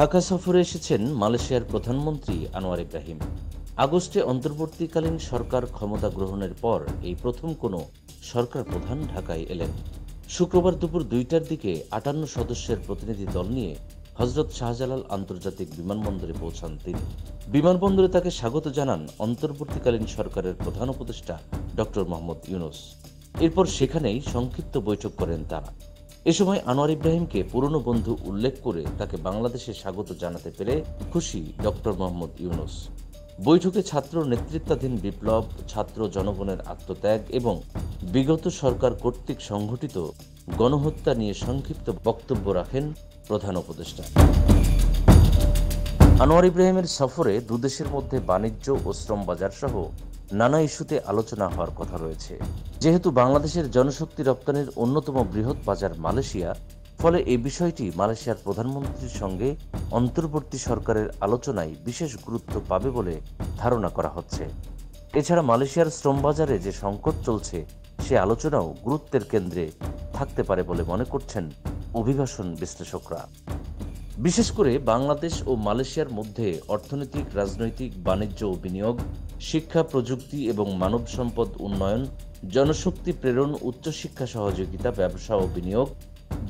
ঢাকা সফরে এসেছেন মালয়েশিয়ার প্রধানমন্ত্রী আনোয়ার ইব্রাহিম। আগস্টে অন্তর্বর্তীকালীন সরকার ক্ষমতা গ্রহণের পর এই প্রথম কোনো সরকার প্রধান ঢাকায় এলেন। শুক্রবার দুপুর ২টার দিকে ৫৮ সদস্যের প্রতিনিধি দল নিয়ে হজরত শাহজালাল আন্তর্জাতিক বিমানবন্দরে পৌঁছান তিনি। বিমানবন্দরে তাকে স্বাগত জানান অন্তর্বর্তীকালীন সরকারের প্রধান উপদেষ্টা ডক্টর মোহাম্মদ ইউনূস। এরপর সেখানেই সংক্ষিপ্ত বৈঠক করেন তারা। এ সময় আনোয়ার ইব্রাহিমকে পুরনো বন্ধু উল্লেখ করে তাকে বাংলাদেশে স্বাগত জানাতে পেরে খুশি ডক্টর মোহাম্মদ ইউনূস। বৈঠকে ছাত্র নেতৃত্বাধীন বিপ্লব, ছাত্র জনগণের আত্মত্যাগ এবং বিগত সরকার কর্তৃক সংঘটিত গণহত্যা নিয়ে সংক্ষিপ্ত বক্তব্য রাখেন প্রধান উপদেষ্টা। আনোয়ার ইব্রাহিমের সফরে দুদেশের মধ্যে বাণিজ্য ও শ্রম বাজার সহ নানা ইস্যুতে আলোচনা হওয়ার কথা রয়েছে। যেহেতু বাংলাদেশের জনশক্তি রপ্তানির অন্যতম বৃহৎ বাজার মালয়েশিয়া, ফলে এই বিষয়টি মালয়েশিয়ার প্রধানমন্ত্রীর সঙ্গে অন্তর্বর্তী সরকারের আলোচনায় বিশেষ গুরুত্ব পাবে বলে ধারণা করা হচ্ছে। এছাড়া মালয়েশিয়ার শ্রম বাজারে যে সংকট চলছে সে আলোচনাও গুরুত্বের কেন্দ্রে থাকতে পারে বলে মনে করছেন অভিবাসন বিশ্লেষকরা। বিশেষ করে বাংলাদেশ ও মালয়েশিয়ার মধ্যে অর্থনৈতিক, রাজনৈতিক, বাণিজ্য ও বিনিয়োগ, শিক্ষা, প্রযুক্তি এবং মানব সম্পদ উন্নয়ন, জনশক্তি প্রেরণ, উচ্চশিক্ষা সহযোগিতা, ব্যবসা ও বিনিয়োগ,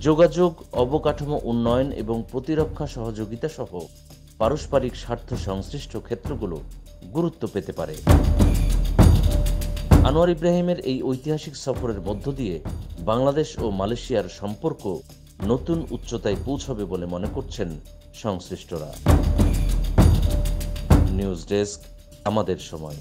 যোগাযোগ, অবকাঠামো উন্নয়ন এবং প্রতিরক্ষা সহযোগিতা সহ পারস্পরিক স্বার্থ সংশ্লিষ্ট ক্ষেত্রগুলো গুরুত্ব পেতে পারে। আনোয়ার ইব্রাহিমের এই ঐতিহাসিক সফরের মধ্য দিয়ে বাংলাদেশ ও মালয়েশিয়ার সম্পর্ক নতুন উচ্চতায় পৌঁছবে বলে মনে করছেন সংশ্লিষ্টরা। নিউজ ডেস্ক, আমাদের সময়।